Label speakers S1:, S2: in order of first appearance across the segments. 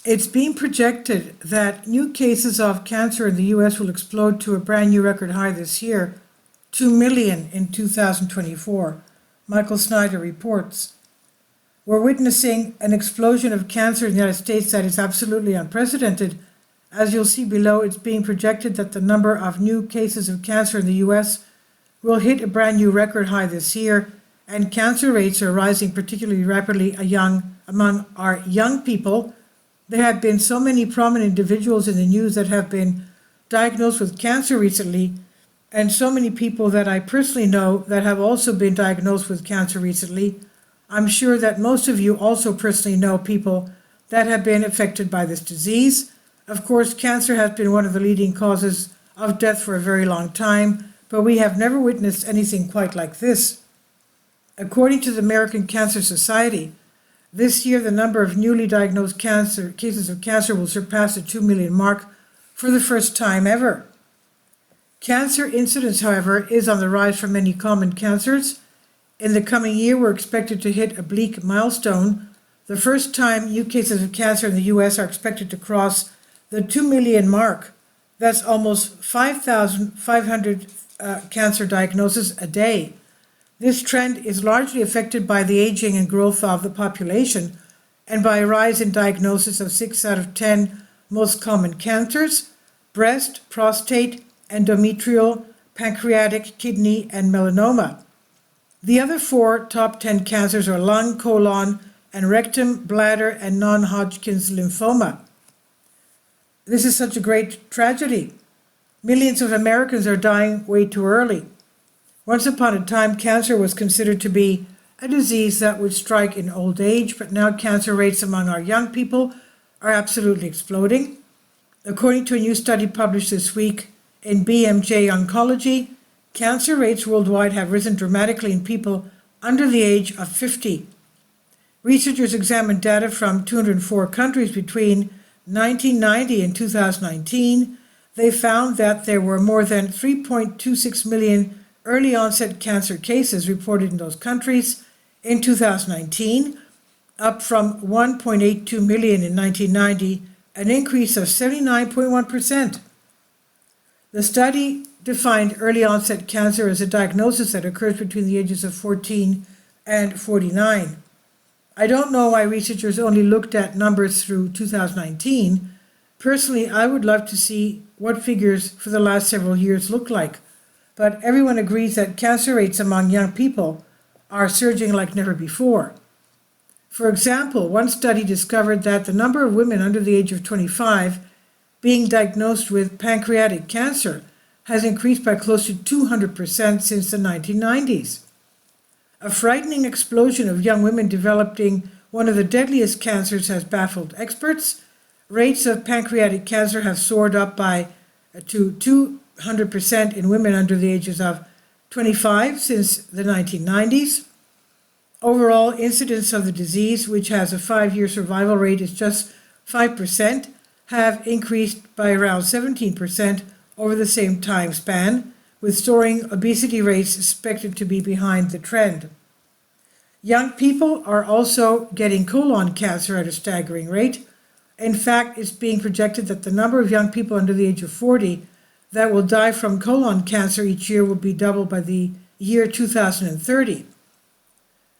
S1: It's being projected that new cases of cancer in the US will explode to a brand new record high this year, 2 million in 2024. Michael Snyder reports. We're witnessing an explosion of cancer in the United States that is absolutely unprecedented. As you'll see below, it's being projected that the number of new cases of cancer in the US will hit a brand new record high this year, and cancer rates are rising particularly rapidly among our young people. There have been so many prominent individuals in the news that have been diagnosed with cancer recently, and so many people that I personally know that have also been diagnosed with cancer recently. I'm sure that most of you also personally know people that have been affected by this disease. Of course, cancer has been one of the leading causes of death for a very long time, but we have never witnessed anything quite like this. According to the American Cancer Society, this year, the number of newly diagnosed cases of cancer will surpass the 2 million mark for the first time ever. Cancer incidence, however, is on the rise for many common cancers. In the coming year, we're expected to hit a bleak milestone. The first time new cases of cancer in the US are expected to cross the 2 million mark. That's almost 5,500 cancer diagnoses a day. This trend is largely affected by the aging and growth of the population and by a rise in diagnosis of 6 out of 10 most common cancers: breast, prostate, endometrial, pancreatic, kidney, and melanoma. The other 4 top 10 cancers are lung, colon, and rectum, bladder, and non-Hodgkin's lymphoma. This is such a great tragedy. Millions of Americans are dying way too early. Once upon a time, cancer was considered to be a disease that would strike in old age, but now cancer rates among our young people are absolutely exploding. According to a new study published this week in BMJ Oncology, cancer rates worldwide have risen dramatically in people under the age of 50. Researchers examined data from 204 countries between 1990 and 2019. They found that there were more than 3.26 million early onset cancer cases reported in those countries in 2019, up from 1.82 million in 1990, an increase of 79.1%. The study defined early onset cancer as a diagnosis that occurs between the ages of 14 and 49. I don't know why researchers only looked at numbers through 2019. Personally, I would love to see what figures for the last several years look like. But everyone agrees that cancer rates among young people are surging like never before. For example, one study discovered that the number of women under the age of 25 being diagnosed with pancreatic cancer has increased by close to 200% since the 1990s. A frightening explosion of young women developing one of the deadliest cancers has baffled experts. Rates of pancreatic cancer have soared up to 200% in women under the ages of 25 since the 1990s. Overall incidence of the disease, which has a 5-year survival rate is just 5%, have increased by around 17% over the same time span, with soaring obesity rates expected to be behind the trend. Young people are also getting colon cancer at a staggering rate. In fact, it's being projected that the number of young people under the age of 40 that will die from colon cancer each year will be doubled by the year 2030.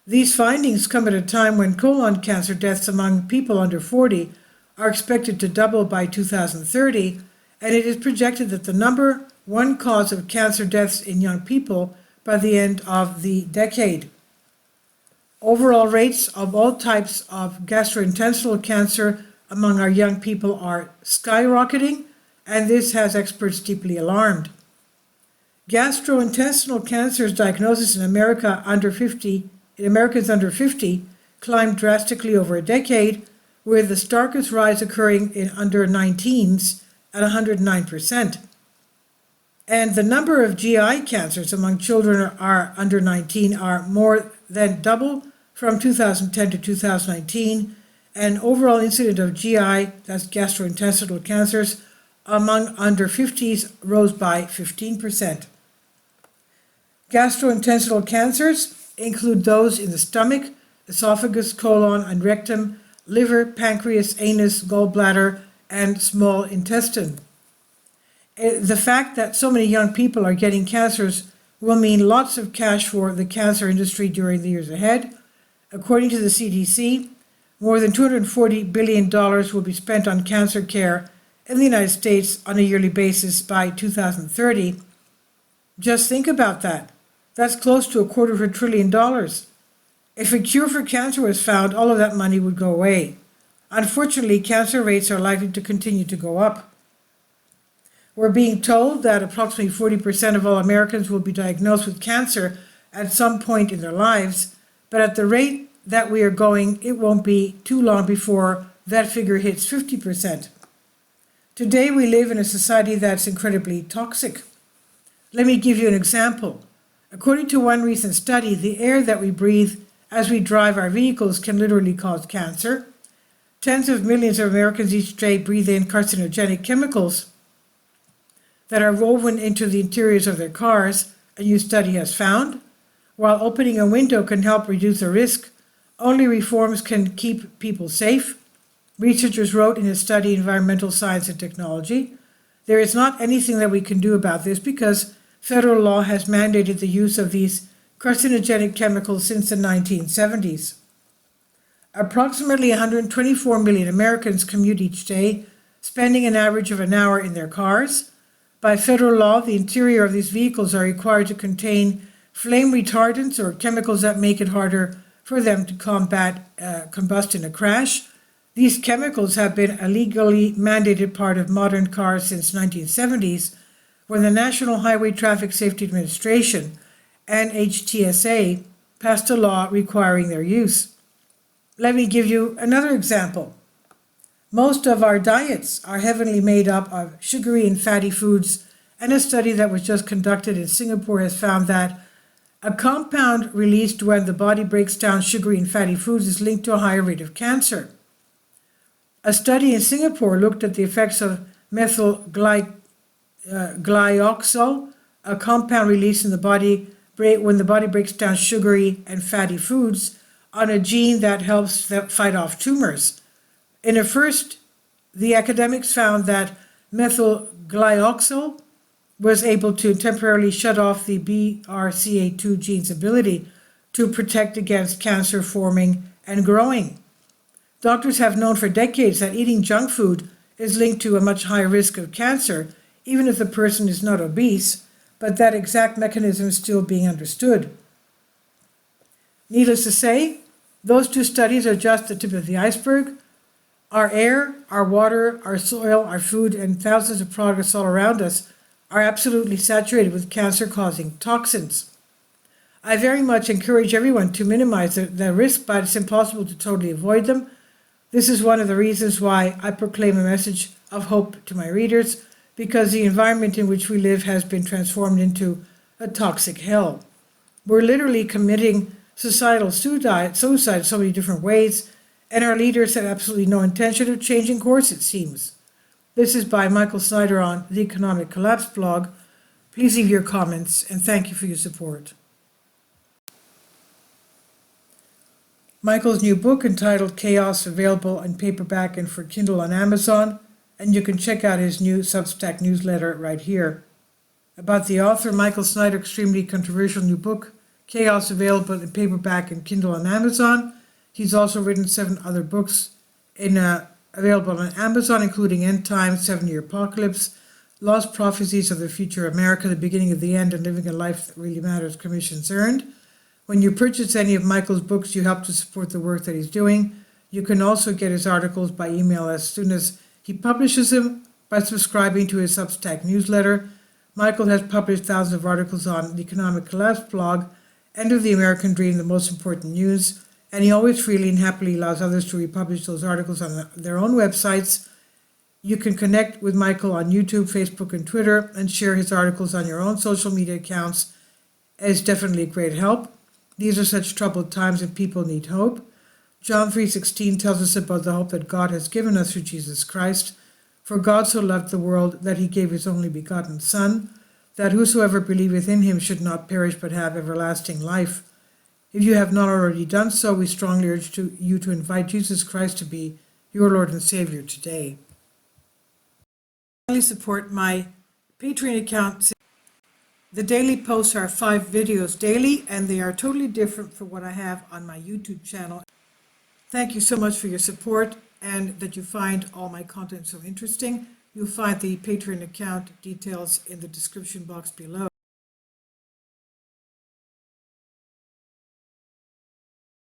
S1: These findings come at a time when colon cancer deaths among people under 40 are expected to double by 2030, and it is projected that the number one cause of cancer deaths in young people by the end of the decade. Overall rates of all types of gastrointestinal cancer among our young people are skyrocketing, and this has experts deeply alarmed. Gastrointestinal cancer's diagnosis in Americans under 50 climbed drastically over a decade, with the starkest rise occurring in under 19s at 109%. And the number of GI cancers among children are under 19 are more than double from 2010 to 2019, and overall incidence of GI, that's gastrointestinal cancers, among under 50s rose by 15%. Gastrointestinal cancers include those in the stomach, esophagus, colon, and rectum, liver, pancreas, anus, gallbladder, and small intestine. The fact that so many young people are getting cancers will mean lots of cash for the cancer industry during the years ahead. According to the CDC, more than $240 billion will be spent on cancer care in the United States on a yearly basis by 2030. Just think about that. That's close to $250 billion. If a cure for cancer was found, all of that money would go away. Unfortunately, cancer rates are likely to continue to go up. We're being told that approximately 40% of all Americans will be diagnosed with cancer at some point in their lives, but at the rate that we are going, it won't be too long before that figure hits 50%. Today, we live in a society that's incredibly toxic. Let me give you an example. According to one recent study, the air that we breathe as we drive our vehicles can literally cause cancer. Tens of millions of Americans each day breathe in carcinogenic chemicals that are woven into the interiors of their cars, a new study has found. While opening a window can help reduce the risk, only reforms can keep people safe. Researchers wrote in a study, Environmental Science and Technology, there is not anything that we can do about this because federal law has mandated the use of these carcinogenic chemicals since the 1970s. Approximately 124 million Americans commute each day, spending an average of an hour in their cars. By federal law, the interior of these vehicles are required to contain flame retardants or chemicals that make it harder for them to combat combust in a crash. These chemicals have been a legally mandated part of modern cars since 1970s, when the National Highway Traffic Safety Administration, NHTSA, passed a law requiring their use. Let me give you another example. Most of our diets are heavily made up of sugary and fatty foods, and a study that was just conducted in Singapore has found that a compound released when the body breaks down sugary and fatty foods is linked to a higher rate of cancer. A study in Singapore looked at the effects of methyl glyoxal, a compound released in the body when the body breaks down sugary and fatty foods, on a gene that helps fight off tumors. In a first, the academics found that methyl glyoxal was able to temporarily shut off the BRCA2 gene's ability to protect against cancer forming and growing. Doctors have known for decades that eating junk food is linked to a much higher risk of cancer, even if the person is not obese, but that exact mechanism is still being understood. Needless to say, those two studies are just the tip of the iceberg. Our air, our water, our soil, our food, and thousands of products all around us are absolutely saturated with cancer-causing toxins. I very much encourage everyone to minimize the risk, but it's impossible to totally avoid them. This is one of the reasons why I proclaim a message of hope to my readers, because the environment in which we live has been transformed into a toxic hell. We're literally committing societal suicide in so many different ways, and our leaders have absolutely no intention of changing course, it seems. This is by Michael Snyder on the Economic Collapse blog. Please leave your comments, and thank you for your support. Michael's new book, entitled Chaos, available in paperback and for Kindle on Amazon, and you can check out his new Substack newsletter right here. About the author, Michael Snyder, extremely controversial new book, Chaos, available in paperback and Kindle on Amazon. He's also written 7 other books available on Amazon, including End Times, 7-Year Apocalypse, Lost Prophecies of the Future America, The Beginning of the End, and Living a Life That Really Matters, Commissions Earned. When you purchase any of Michael's books, you help to support the work that he's doing. You can also get his articles by email as soon as he publishes them by subscribing to his Substack newsletter. Michael has published thousands of articles on the Economic Collapse blog, End of the American Dream, The Most Important News, and he always freely and happily allows others to republish those articles on their own websites. You can connect with Michael on YouTube, Facebook, and Twitter, and share his articles on your own social media accounts. It's definitely a great help. These are such troubled times and people need hope. John 3:16 tells us about the hope that God has given us through Jesus Christ. For God so loved the world that he gave his only begotten Son, that whosoever believeth in him should not perish but have everlasting life. If you have not already done so, we strongly urge you to invite Jesus Christ to be your Lord and Savior today. Finally, support my Patreon account. The daily posts are 5 videos daily, and they are totally different from what I have on my YouTube channel. Thank you so much for your support and that you find all my content so interesting. You'll find the Patreon account details in the description box below.